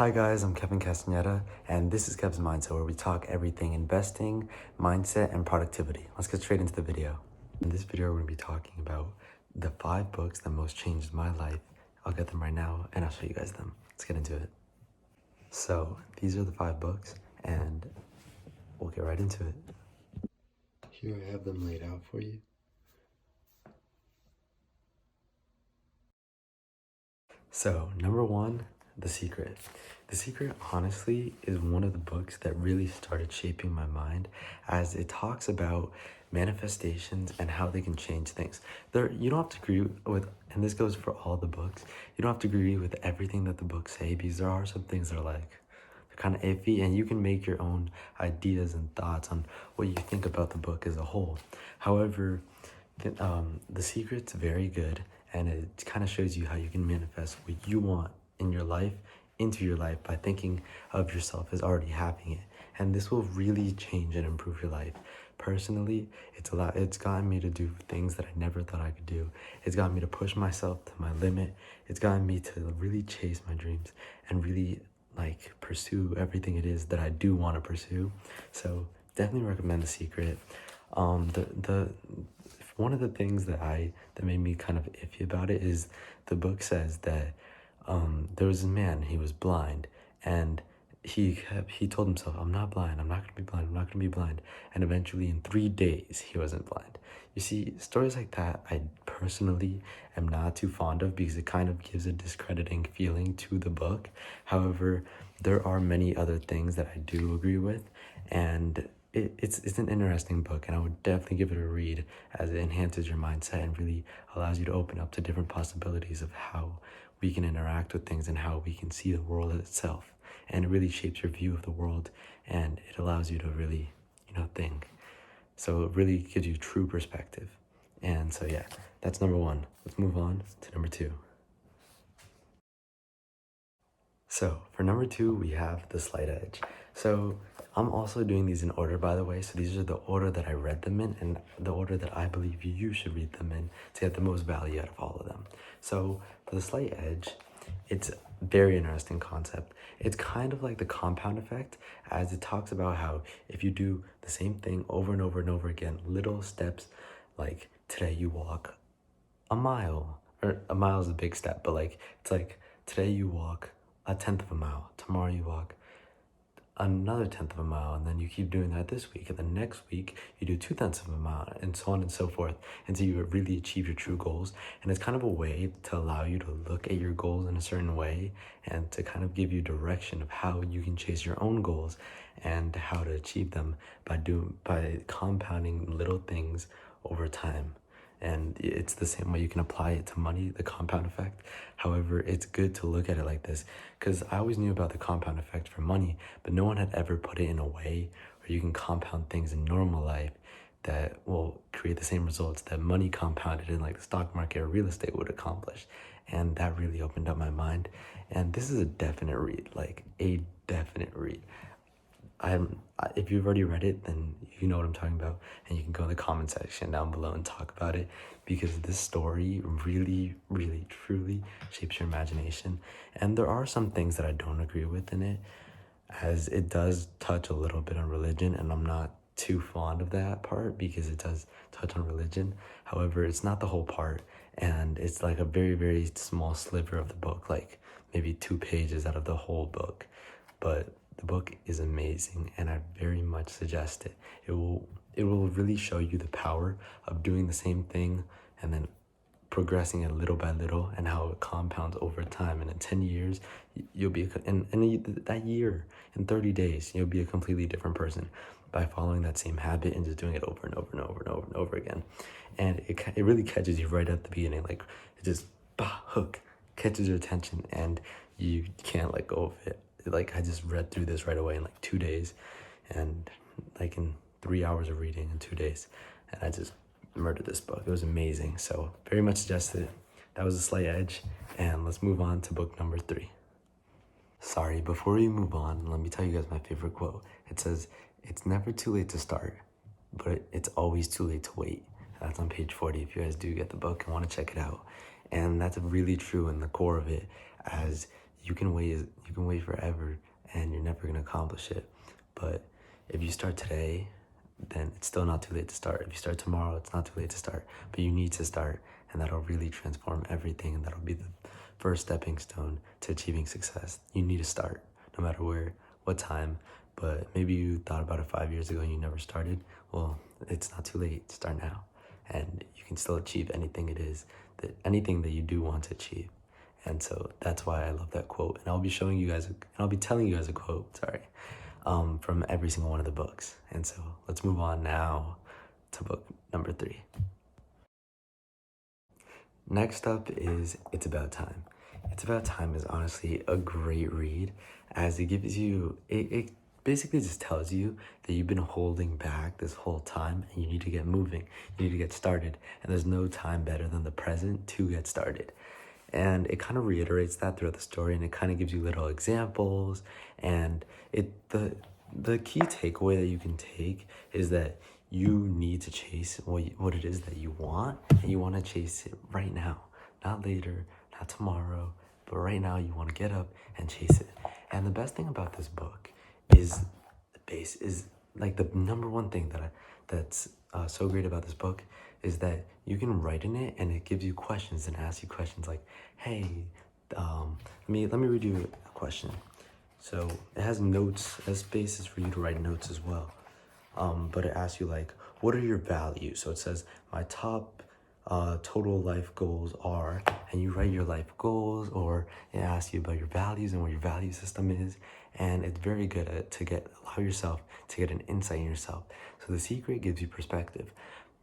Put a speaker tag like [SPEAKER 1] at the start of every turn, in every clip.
[SPEAKER 1] Hi guys, I'm Kevin Castaneda, and this is Kev's Mindset, where we talk everything investing, mindset, and productivity. Let's get straight into the video. In this video, we're going to be talking about the 5 books that most changed my life. I'll get them right now, and I'll show you guys them. Let's get into it. So, these are the 5 books, and we'll get right into it. Here I have them laid out for you. So, number 1, The Secret. The Secret, honestly, is one of the books that really started shaping my mind, as it talks about manifestations and how they can change things. You don't have to agree with, and this goes for all the books, you don't have to agree with everything that the books say, because there are some things that are like, they're kind of iffy, and you can make your own ideas and thoughts on what you think about the book as a whole. However, The Secret's very good, and it kind of shows you how you can manifest what you want in your life into your life by thinking of yourself as already having it. And this will really change and improve your life. Personally, it's gotten me to do things that I never thought I could do. It's gotten me to push myself to my limit. It's gotten me to really chase my dreams and really pursue everything it is that I do want to pursue. So definitely recommend The Secret. One of the things that made me kind of iffy about it is the book says that there was a man, he was blind, and he told himself, I'm not blind, I'm not gonna be blind, I'm not gonna be blind. And eventually in 3 days, he wasn't blind. You see, stories like that, I personally am not too fond of, because it kind of gives a discrediting feeling to the book. However, there are many other things that I do agree with, and it's an interesting book, and I would definitely give it a read, as it enhances your mindset and really allows you to open up to different possibilities of how we can interact with things and how we can see the world itself. And it really shapes your view of the world, and it allows you to really, think. So it really gives you true perspective. And so yeah, that's number 1. Let's move on to number 2. So for number 2, we have The Slight Edge. So I'm also doing these in order, by the way. So these are the order that I read them in, and the order that I believe you should read them in to get the most value out of all of them. So for The Slight Edge, it's a very interesting concept. It's kind of like the compound effect, as it talks about how if you do the same thing over and over and over again, little steps, like today you walk a mile, or a mile is a big step, but it's like today you walk 1/10 of a mile, tomorrow you walk another 1/10 of a mile, and then you keep doing that this week, and the next week you do 2/10 of a mile, and so on and so forth, until you really achieve your true goals. And it's kind of a way to allow you to look at your goals in a certain way, and to kind of give you direction of how you can chase your own goals and how to achieve them by compounding little things over time. And it's the same way you can apply it to money, the compound effect. However, it's good to look at it like this, because I always knew about the compound effect for money, but no one had ever put it in a way where you can compound things in normal life that will create the same results that money compounded in the stock market or real estate would accomplish. And that really opened up my mind. And this is a definite read, a definite read. If you've already read it, then you know what I'm talking about, and you can go in the comment section down below and talk about it, because this story really, really, truly shapes your imagination. And there are some things that I don't agree with in it, as it does touch a little bit on religion, and I'm not too fond of that part, because it does touch on religion. However, it's not the whole part, and it's like a very, very small sliver of the book, like maybe 2 pages out of the whole book. But the book is amazing, and I very much suggest it. It will really show you the power of doing the same thing and then progressing it little by little, and how it compounds over time. And in 10 years, you'll be that year, in 30 days, you'll be a completely different person by following that same habit and just doing it over and over and over and over and over again. And it really catches you right at the beginning, it just hook, catches your attention, and you can't let go of it. I just read through this right away in 2 days, and in 3 hours of reading in 2 days, and I just murdered this book. It was amazing. So very much suggested. That was The Slight Edge, and let's move on to book number 3. Sorry, before we move on, let me tell you guys my favorite quote. It says, "It's never too late to start, but it's always too late to wait." That's on page 40 if you guys do get the book and want to check it out. And that's really true in the core of it, as you can wait forever and you're never gonna accomplish it. But if you start today, then it's still not too late to start. If you start tomorrow, it's not too late to start. But you need to start, and that'll really transform everything, and that'll be the first stepping stone to achieving success. You need to start, no matter where, what time. But maybe you thought about it 5 years ago and you never started. Well, it's not too late. Start now, and you can still achieve anything anything that you do want to achieve. And so that's why I love that quote. And I'll be telling you guys a quote, from every single one of the books. And so let's move on now to book number 3. Next up is It's About Time. It's About Time is honestly a great read, as it gives you, it basically just tells you that you've been holding back this whole time and you need to get moving. You need to get started. And there's no time better than the present to get started. And it kind of reiterates that throughout the story, and it kind of gives you little examples. And the key takeaway that you can take is that you need to chase what it is that you want, and you want to chase it right now, not later, not tomorrow, but right now. You want to get up and chase it. And the best thing about this book is like the number one thing that's so great about this book is that you can write in it, and it gives you questions and asks you questions like, hey, let me read you a question. So it has notes, it has spaces for you to write notes as well. But it asks you like, what are your values? So it says, my top total life goals are, and you write your life goals, or it asks you about your values and what your value system is. And it's very good allow yourself to get an insight in yourself. So The Secret gives you perspective.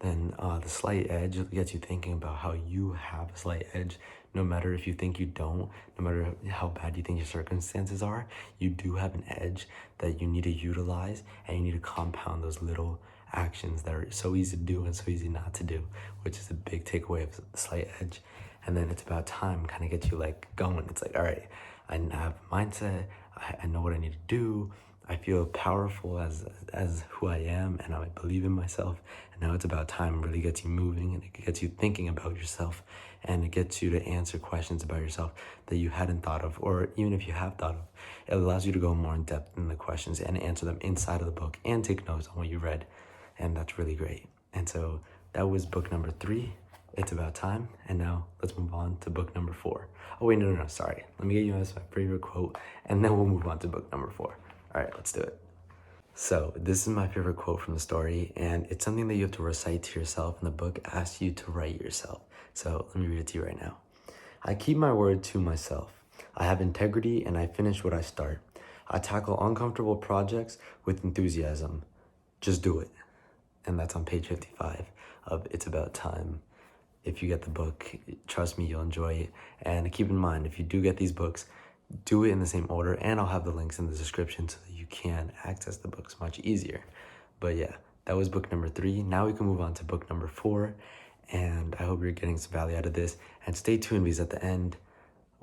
[SPEAKER 1] Then The Slight Edge gets you thinking about how you have a slight edge. No matter if you think you don't, no matter how bad you think your circumstances are, you do have an edge that you need to utilize, and you need to compound those little actions that are so easy to do and so easy not to do, which is a big takeaway of The Slight Edge. And then It's About Time kind of gets you like going. It's like, all right, I have a mindset, I know what I need to do, I feel powerful as who I am, and I believe in myself. And now it's about time. Really gets you moving, and it gets you thinking about yourself, and it gets you to answer questions about yourself that you hadn't thought of, or even if you have thought of. It allows you to go more in depth in the questions and answer them inside of the book and take notes on what you read, and that's really great. And so that was book number 3. It's About Time. And now let's move on to book number 4. Oh wait, no, sorry. Let me get you my favorite quote, and then we'll move on to book number 4. All right, let's do it. So this is my favorite quote from the story, and it's something that you have to recite to yourself, and the book asks you to write yourself. So let me read it to you right now. I keep my word to myself. I have integrity, and I finish what I start. I tackle uncomfortable projects with enthusiasm. Just do it. And that's on page 55 of It's About Time. If you get the book, trust me, you'll enjoy it. And keep in mind, if you do get these books, do it in the same order, and I'll have the links in the description so that you can access the books much easier. But yeah, that was book number 3. Now we can move on to book number 4, and I hope you're getting some value out of this. And stay tuned, because at the end,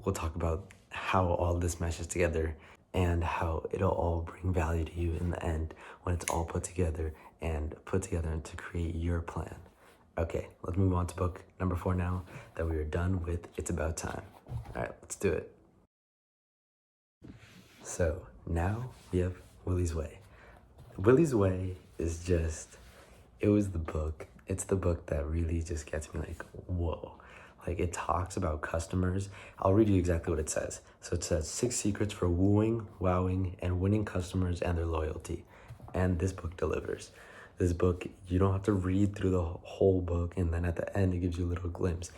[SPEAKER 1] we'll talk about how all this meshes together and how it'll all bring value to you in the end when it's all put together to create your plan. Okay, let's move on to book number 4 now that we are done with It's About Time. All right, let's do it. So now we have Willys Way. Willys Way is it's the book that really just gets me like, whoa. Like, it talks about customers. I'll read you exactly what it says. So it says 6 secrets for wooing, wowing, and winning customers and their loyalty. And this book delivers. This book, you don't have to read through the whole book, and then at the end, it gives you a little glimpse.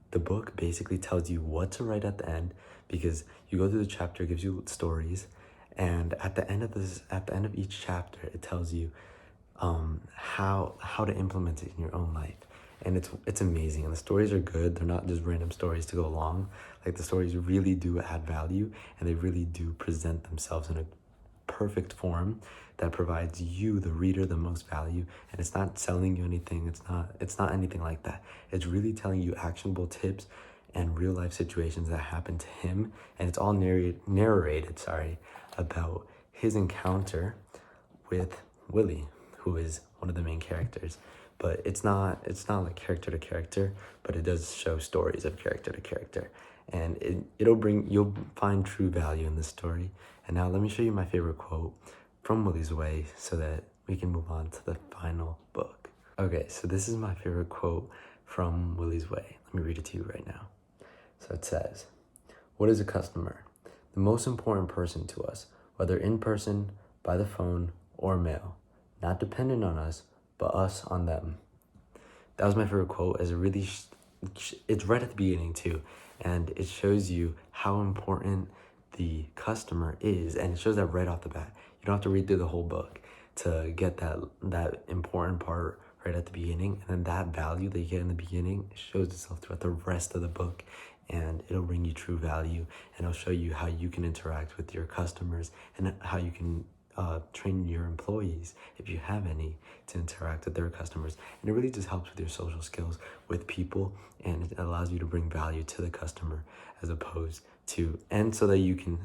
[SPEAKER 1] The book basically tells you what to write at the end, because you go through the chapter, it gives you stories, and at the end of each chapter, it tells you how to implement it in your own life. And it's amazing, and the stories are good. They're not just random stories to go along. Like, the stories really do add value, and they really do present themselves in a perfect form that provides you, the reader, the most value. And it's not selling you anything. It's not anything like that. It's really telling you actionable tips and real life situations that happened to him, and it's all narrated about his encounter with Willie, who is one of the main characters. But it's not like character to character, but it does show stories of character to character. and you'll find true value in this story. And now let me show you my favorite quote from Willys Way so that we can move on to the final book. Okay, so this is my favorite quote from Willys Way. Let me read it to you right now. So it says, "What is a customer? The most important person to us, whether in person, by the phone, or mail. Not dependent on us, but us on them." That was my favorite quote, as it really, it's right at the beginning too. And it shows you how important the customer is. And it shows that right off the bat. You don't have to read through the whole book to get that important part right at the beginning. And then that value that you get in the beginning shows itself throughout the rest of the book. And it'll bring you true value, and it'll show you how you can interact with your customers and how you can train your employees, if you have any, to interact with their customers. And it really just helps with your social skills with people, and it allows you to bring value to the customer as opposed to, and so you can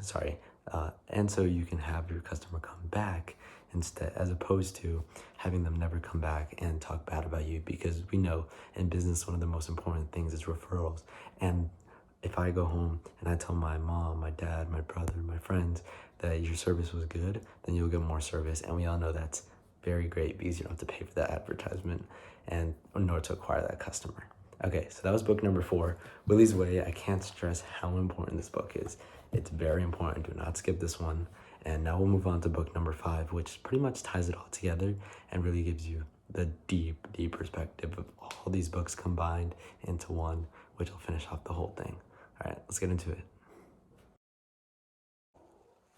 [SPEAKER 1] have your customer come back instead, as opposed to having them never come back and talk bad about you. Because we know in business, one of the most important things is referrals. And if I go home and I tell my mom, my dad, my brother, my friends that your service was good, then you'll get more service. And we all know that's very great because you don't have to pay for that advertisement and in order to acquire that customer. Okay, so that was book number 4, Willys Way. I can't stress how important this book is. It's very important. Do not skip this one. And now we'll move on to book number 5, which pretty much ties it all together and really gives you the deep perspective of all these books combined into one, which will finish off the whole thing. All right, let's get into it.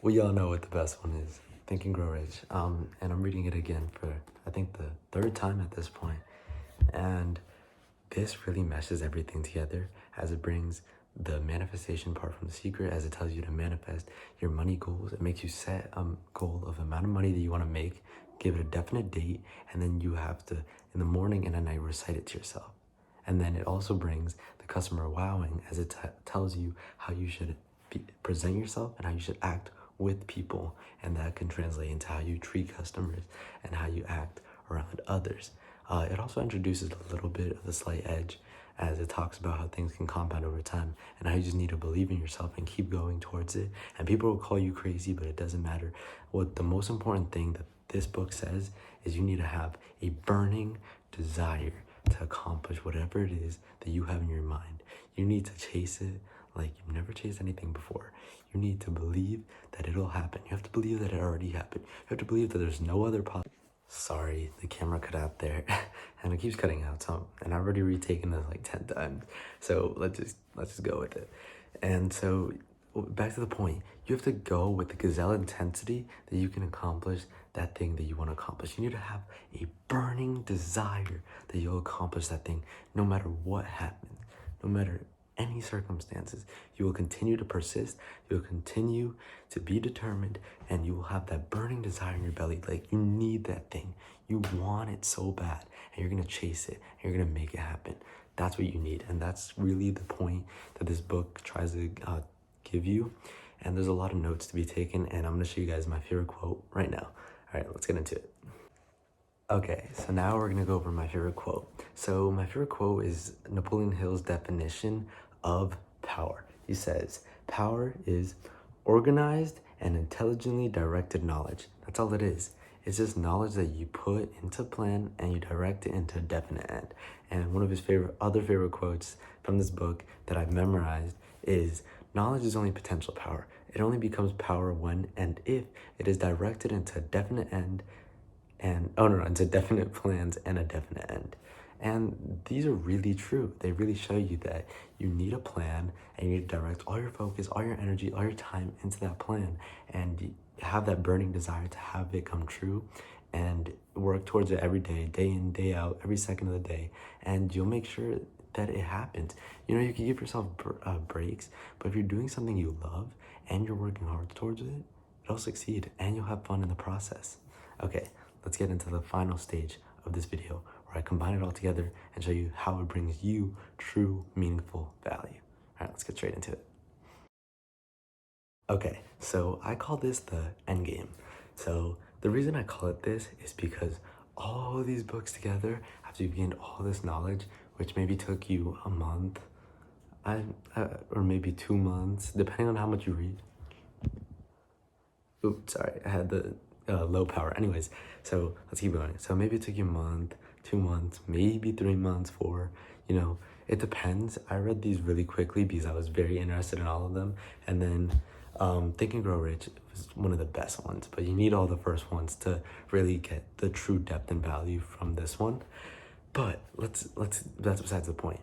[SPEAKER 1] We all know what the best one is, Think and Grow Rich. And I'm reading it again for, I think, the 3rd time at this point. And this really meshes everything together, as it brings the manifestation part from The Secret, as it tells you to manifest your money goals. It makes you set a goal of amount of money that you want to make, give it a definite date, and then you have to, in the morning and at night, recite it to yourself. And then it also brings the customer wowing, as it tells you how you should present yourself and how you should act with people. And that can translate into how you treat customers and how you act around others. It also introduces a little bit of the slight edge, as it talks about how things can compound over time and how you just need to believe in yourself and keep going towards it. And people will call you crazy, but it doesn't matter. What the most important thing that this book says is you need to have a burning desire to accomplish whatever it is that you have in your mind. You need to chase it like you've never chased anything before. You need to believe that it'll happen. You have to believe that it already happened. You have to believe that there's no other Sorry, the camera cut out there and it keeps cutting out. And I've already retaken this like 10 times. So let's just go with it. And so back to the point, you have to go with the gazelle intensity that you can accomplish that thing that you want to accomplish. You need to have a burning desire that you'll accomplish that thing no matter what happens, no matter any circumstances. You will continue to persist, you'll continue to be determined, and you will have that burning desire in your belly. Like, you need that thing. You want it so bad, and you're gonna chase it, and you're gonna make it happen. That's what you need, and that's really the point that this book tries to give you. And there's a lot of notes to be taken, and I'm gonna show you guys my favorite quote right now. All right, let's get into it. Okay, so now we're gonna go over my favorite quote. So my favorite quote is Napoleon Hill's definition of power. He says, "Power is organized and intelligently directed knowledge." That's all it is. It's just knowledge that you put into plan and you direct it into a definite end. And one of his other favorite quotes from this book that I've memorized is, "Knowledge is only potential power. It only becomes power when and if it is directed into a definite end into definite plans and a definite end." And these are really true. They really show you that you need a plan and you need to direct all your focus, all your energy, all your time into that plan, and have that burning desire to have it come true and work towards it every day, day in, day out, every second of the day. And you'll make sure that it happens. You know, you can give yourself breaks, but if you're doing something you love and you're working hard towards it, it'll succeed and you'll have fun in the process. Okay, let's get into the final stage of this video, where I combine it all together and show you how it brings you true, meaningful value. All right, let's get straight into it. Okay, so I call this the end game. So the reason I call it this is because all of these books together, after you've gained all this knowledge, which maybe took you a month, or maybe 2 months, depending on how much you read. Oops, sorry, I had the low power. Anyways, so let's keep going. So maybe it took you a month, 2 months, maybe 3 months, four, you know, it depends. I read these really quickly because I was very interested in all of them. And then Think and Grow Rich was one of the best ones, but you need all the first ones to really get the true depth and value from this one. But that's besides the point.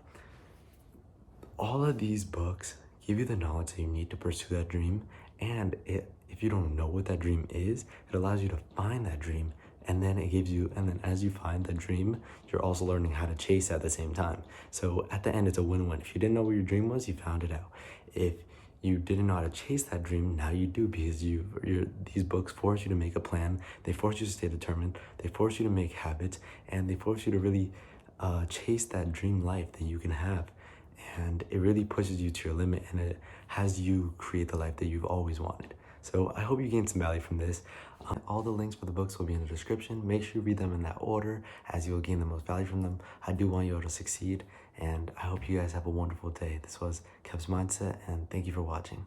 [SPEAKER 1] All of these books give you the knowledge that you need to pursue that dream, and if you don't know what that dream is, it allows you to find that dream, and then as you find the dream, you're also learning how to chase it at the same time. So at the end, it's a win-win. If you didn't know what your dream was, you found it out. If you didn't know how to chase that dream, now you do, because these books force you to make a plan. They force you to stay determined. They force you to make habits, and they force you to really chase that dream life that you can have. And it really pushes you to your limit, and it has you create the life that you've always wanted. So I hope you gained some value from this. All the links for the books will be in the description. Make sure you read them in that order, as you will gain the most value from them. I do want you all to succeed, and I hope you guys have a wonderful day. This was Kev's Mindset, and thank you for watching.